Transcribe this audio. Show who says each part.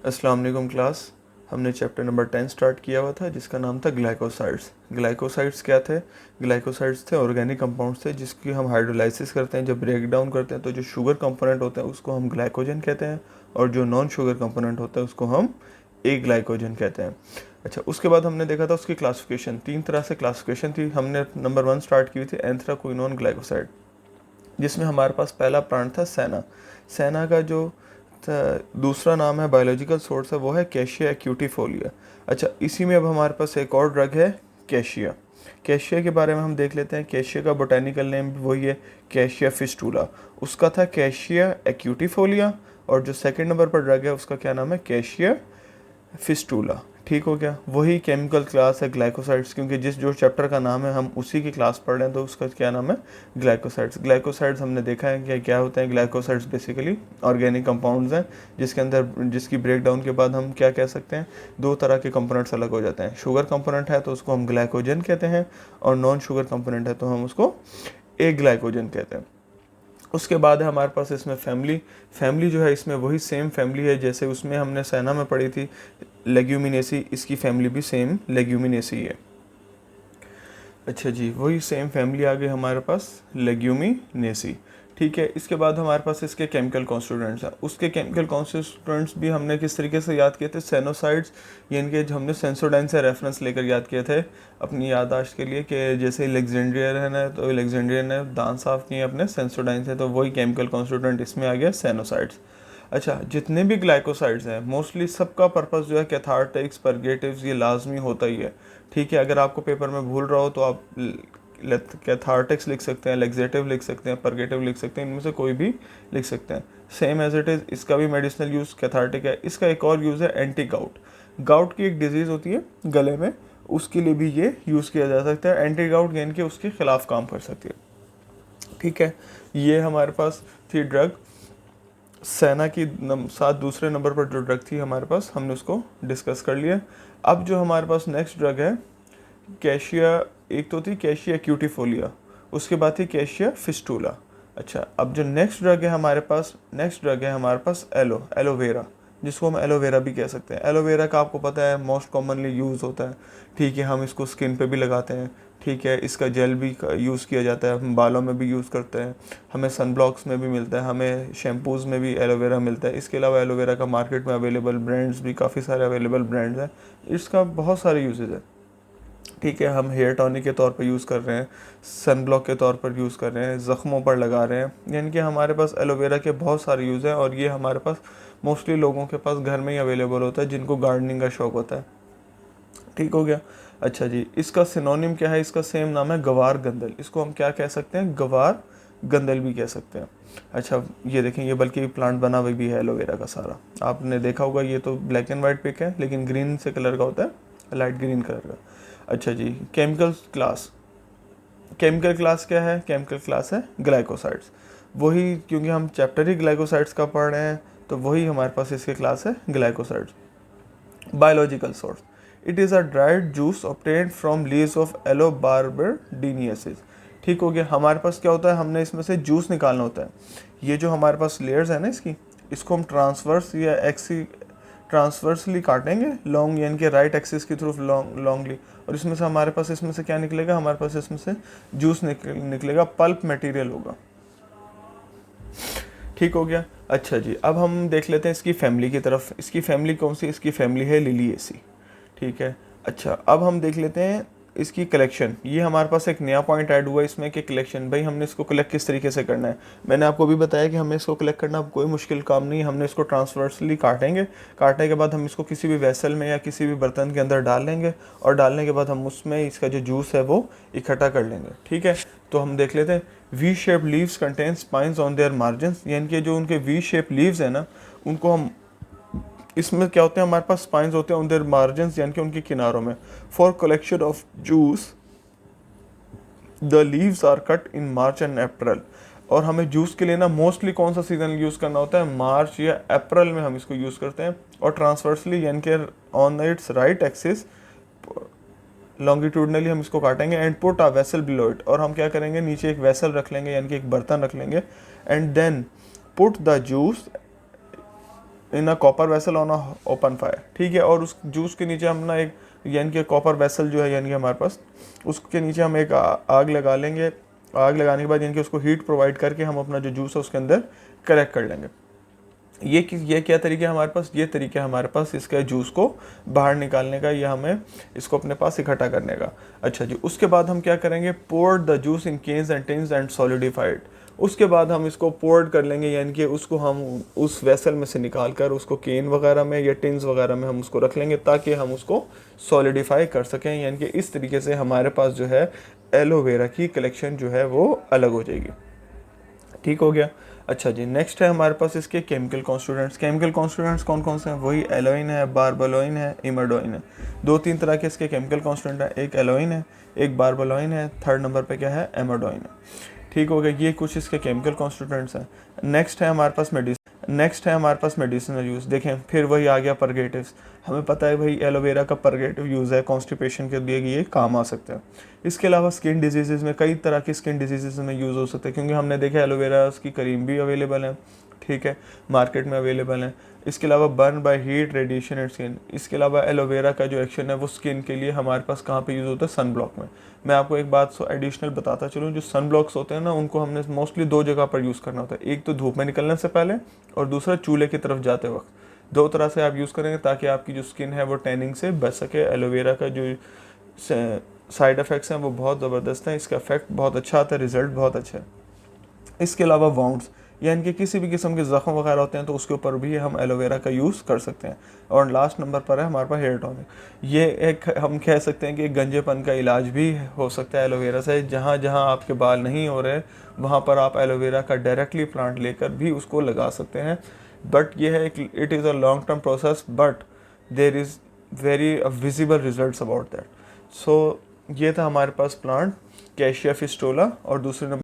Speaker 1: अस्सलाम वालेकुम क्लास। हमने चैप्टर नंबर 10 स्टार्ट किया हुआ था जिसका नाम था ग्लाइकोसाइड्स। ग्लाइकोसाइड्स क्या थे? ग्लाइकोसाइड्स थे ऑर्गेनिक कंपाउंड्स थे जिसकी हम हाइड्रोलाइसिस करते हैं, जब ब्रेक डाउन करते हैं तो जो शुगर कंपोनेंट होता है उसको हम ग्लाइकोजन कहते हैं, और जो नॉन शुगर कंपोनेंट होता है उसको हम ए ग्लाइकोजन कहते हैं। अच्छा, उसके बाद हमने देखा था उसकी क्लासिफिकेशन, 3 तरह से क्लासिफिकेशन थी। हमने नंबर 1 स्टार्ट की थी एंथ्राक्विनोन ग्लाइकोसाइड, जिसमें हमारे पास पहला प्लांट था सेना। सेना का जो दूसरा नाम है, बायोलॉजिकल सोर्स है, वो है कैशिया एक्यूटिफोलिया। अच्छा, इसी में अब हमारे पास एक और ड्रग है कैशिया। कैशिया के बारे में हम देख लेते हैं। कैशिया का बोटेनिकल नेम वही है, कैशिया फिस्टूला। उसका था कैशिया एक्यूटिफोलिया, और जो सेकंड नंबर पर ड्रग है उसका क्या नाम है, कैशिया फिस्टूला। ठीक हो गया। वही केमिकल क्लास है ग्लाइकोसाइड्स, क्योंकि जिस जो चैप्टर का नाम है हम उसी की क्लास पढ़ रहे हैं, तो उसका क्या नाम है, ग्लाइकोसाइड्स। ग्लाइकोसाइड्स हमने देखा है कि क्या होते हैं। ग्लाइकोसाइड्स बेसिकली ऑर्गेनिक कंपाउंड्स हैं जिसके अंदर, जिसकी ब्रेक डाउन के बाद हम क्या कह सकते हैं, दो तरह के कंपोनेंट्स अलग हो जाते हैं। शुगर कंपोनेंट है तो उसको हम ग्लाइकोजन कहते हैं, और नॉन शुगर कंपोनेंट है तो हम उसको ए ग्लाइकोजन कहते हैं। उसके बाद है हमारे पास इसमें फैमिली जो है इसमें वही सेम फैमिली है जैसे उसमें हमने सेना में पढ़ी थी, लेग्यूमिनेसी। इसकी फैमिली भी सेम लेग्यूमिनेसी है। अच्छा जी, वही सेम फैमिली आ गई हमारे पास, लेग्यूमिनेसी। ठीक है। इसके बाद हमारे पास इसके केमिकल कॉन्स्टिट्यूएंट्स हैं। उसके केमिकल कॉन्स्टिट्यूएंट्स भी हमने किस तरीके से याद किए थे, सेनोसाइड्स, यानी कि जो हमने सेंसोडाइन से रेफरेंस लेकर याद किए थे अपनी याददाश्त के लिए, कि जैसे अलेक्जेंड्रियन है ना, तो अलेक्जेंड्रियन ने दांत साफ किए अपने सेंसोडाइन से, तो वही केमिकल कॉन्स्टिट्यूएंट इसमें आ गया, सेनोसाइड्स। अच्छा, जितने भी ग्लाइकोसाइड्स हैं मोस्टली सबका पर्पस जो है कैथार्टिक्स, परगेटिव्स, ये लाजमी होता ही है। ठीक है। अगर आपको पेपर में भूल रहा हो तो आप कैथार्टिक्स लिख सकते हैं, लेग्जेटिव लिख सकते हैं, परगेटिव लिख सकते हैं, इनमें से कोई भी लिख सकते हैं। सेम एज इट इज़ इसका भी मेडिसिनल यूज़ कैथार्टिक है। इसका एक और यूज़ है एंटी गाउट। गाउट की एक डिजीज़ होती है गले में, उसके लिए भी ये यूज़ किया जा सकता है। एंटी गाउट यानी कि उसके खिलाफ काम कर सकती है। ठीक है। ये हमारे पास थी ड्रग सेना की। साथ दूसरे नंबर पर जो ड्रग थी हमारे पास, हमने उसको डिस्कस कर लिया। अब जो हमारे पास नेक्स्ट ड्रग है कैशिया, एक तो थी कैशिया एक्यूटिफोलिया, उसके बाद थी कैशिया फिस्टूला। अच्छा, अब जो नेक्स्ट ड्रग है हमारे पास, एलोवेरा, जिसको हम एलोवेरा भी कह सकते हैं। एलोवेरा का आपको पता है मोस्ट कॉमनली यूज़ होता है। ठीक है। हम इसको स्किन पे भी लगाते हैं। ठीक है। इसका जेल भी यूज़ किया जाता है, हम बालों में भी यूज़ करते हैं, हमें सनब्लॉक्स में भी मिलता है, हमें शैम्पूज़ में भी एलोवेरा मिलता है। इसके अलावा एलोवेरा का मार्केट में अवेलेबल ब्रांड्स भी काफ़ी सारे अवेलेबल ब्रांड्स हैं। इसका बहुत सारे यूजेज है। ठीक है। हम हेयर टॉनिक के तौर पर यूज़ कर रहे हैं, सन ब्लॉक के तौर पर यूज़ कर रहे हैं, ज़ख्मों पर लगा रहे हैं, यानी कि हमारे पास एलोवेरा के बहुत सारे यूज़ हैं। और ये हमारे पास मोस्टली लोगों के पास घर में ही अवेलेबल होता है जिनको गार्डनिंग का शौक़ होता है। ठीक हो गया। अच्छा जी, इसका सिनोनिम क्या है, इसका सेम नाम है गवार गंदल। इसको हम क्या कह सकते हैं, गवार गंदल भी कह सकते हैं। अच्छा, ये देखें, ये बल्कि प्लांट बना हुआ भी है एलोवेरा का सारा, आपने देखा होगा। ये तो ब्लैक एंड वाइट पिक है लेकिन ग्रीन से कलर का होता है, लाइट ग्रीन कलर का। अच्छा जी, केमिकल क्लास क्या है, केमिकल क्लास है ग्लाइकोसाइड्स। वही, क्योंकि हम चैप्टर ही ग्लाइकोसाइड्स का पढ़ रहे हैं तो वही हमारे पास इसके क्लास है glycosides. Biological source, it is a dried juice obtained from leaves of aloe barbadensis. ठीक हो गया। हमारे पास क्या होता है, हमने इसमें से जूस निकालना होता है। ये जो हमारे पास लेयर्स है ना इसकी, इसको हम ट्रांसवर्स या ट्रांसवर्सली काटेंगे, लॉन्ग यानी कि राइट एक्सिस की तरफ लॉन्गली, और इसमें से हमारे पास इसमें से क्या निकलेगा, हमारे पास इसमें से जूस निकलेगा, पल्प मटेरियल होगा। ठीक हो गया। अच्छा जी, अब हम देख लेते हैं इसकी फैमिली की तरफ। इसकी फैमिली कौन सी, इसकी फैमिली है लिलिएसी। ठीक है। अच्छा, अब हम देख लेते हैं इसकी कलेक्शन। ये हमारे पास एक नया पॉइंट ऐड हुआ है इसमें कि कलेक्शन, भाई हमने इसको कलेक्ट किस तरीके से करना है। मैंने आपको भी बताया कि हमें इसको कलेक्ट करना कोई मुश्किल काम नहीं है। हमने इसको ट्रांसवर्सली काटेंगे, काटने के बाद हम इसको किसी भी वेसल में या किसी भी बर्तन के अंदर डाल लेंगे, और डालने के बाद हम उसमें इसका जो जूस है वो इकट्ठा कर लेंगे। ठीक है। तो हम देख लेते हैं, V shape leaves contain spines on their margins, यानी कि जो उनके वी शेप लीव्स है ना, उनको हम, इसमें क्या होते हैं, हमारे पास स्पाइंस होते हैं ऑन देयर मार्जिन्स, यानी कि उनके किनारों में। For collection of juice the leaves are cut in March and April. और हमें जूस के लिए ना मोस्टली कौन सा सीजन यूज़ करना होता है, मार्च या अप्रैल में हम इसको यूज़ करते हैं। और ट्रांसवर्सली यानी कि on it's right axis longitudinally हम इसको काटेंगे। And put a vessel below it, और हम क्या करेंगे, नीचे एक वेसल रख लेंगे यानी कि एक बर्तन रख लेंगे। And then put the juice in a copper vessel on a open fire, ठीक है। और उस जूस के नीचे हम ना एक यानी कि कॉपर वेसल जो है यानी कि हमारे पास, उसके नीचे हम एक आग लगा लेंगे। आग लगाने के बाद यानी कि उसको हीट प्रोवाइड करके हम अपना जो जूस है उसके अंदर कलेक्ट कर लेंगे। ये क्या तरीका है हमारे पास, ये तरीका है हमारे पास इसके जूस को बाहर निकालने का, या हमें इसको अपने पास इकट्ठा करने का। अच्छा जी, उसके बाद हम क्या करेंगे, poured the juice in cans and tins and solidified. उसके बाद हम इसको पोर्ड कर लेंगे, यानी कि उसको हम उस वेसल में से निकाल कर उसको केन वगैरह में या टिन्स वगैरह में हम उसको रख लेंगे, ताकि हम उसको सॉलिडिफाई कर सकें। यानी कि इस तरीके से हमारे पास जो है एलोवेरा की कलेक्शन जो है वो अलग हो जाएगी। ठीक हो गया। अच्छा जी, नेक्स्ट है हमारे पास इसके केमिकल कॉन्स्टिट्यूएंट्स। केमिकल कॉन्स्टिट्यूएंट्स कौन कौन से हैं, वही एलोइन है, बारबलोइन है, इमरडोइन है। दो तीन तरह के इसके केमिकल कॉन्स्टिट्यूएंट है, एक एलोइन है, एक बारबलोइन है, थर्ड नंबर पे क्या है, एमरडोइन है। ठीक हो गया, ये कुछ इसके केमिकल कॉन्स्टिट्यूएंट्स हैं। नेक्स्ट है हमारे पास मेडिसिनल यूज़। देखें फिर वही आ गया परगेटिव्स। हमें पता है भाई एलोवेरा का परगेटिव यूज़ है, कॉन्स्टिपेशन के लिए ये काम आ सकता है। इसके अलावा स्किन डिजीज़ में, कई तरह की स्किन डिजीज़ में यूज़ हो सकता है, क्योंकि हमने देखा एलोवेरा की क्रीम भी अवेलेबल है, ठीक है, मार्केट में अवेलेबल है। इसके अलावा burn by heat, radiation and skin. इसके अलावा एलोवेरा का जो एक्शन है वो स्किन के लिए हमारे पास कहाँ पे यूज़ होता है, सन ब्लॉक में। मैं आपको एक बात एडिशनल बताता चलूँ, जो सन ब्लॉक्स होते हैं ना, उनको हमने मोस्टली दो जगह पर यूज़ करना होता है। एक तो धूप में निकलने से पहले, और दूसरा चूल्हे की तरफ जाते वक्त। दो तरह से आप यूज़ करेंगे ताकि आपकी जो स्किन है वो टैनिंग से बच सके। एलोवेरा का जो साइड इफ़ेक्ट्स हैं वो बहुत ज़बरदस्त हैं, इसका इफेक्ट बहुत अच्छा आता है, रिजल्ट बहुत अच्छा है। इसके अलावा वाउंड्स, यानी कि किसी भी किस्म के ज़ख्म वगैरह होते हैं तो उसके ऊपर भी हम एलोवेरा का यूज़ कर सकते हैं। और लास्ट नंबर पर है हमारे पास हेयर टॉनिक। ये एक हम कह सकते हैं कि एक गंजेपन का इलाज भी हो सकता है एलोवेरा से। जहाँ जहाँ आपके बाल नहीं हो रहे वहाँ पर आप एलोवेरा का डायरेक्टली प्लांट लेकर भी उसको लगा सकते हैं। बट ये है it is a long term process, but there is very visible results about that. So ये था हमारे पास प्लांट कैशिया फिस्टोला, और दूसरे नंबर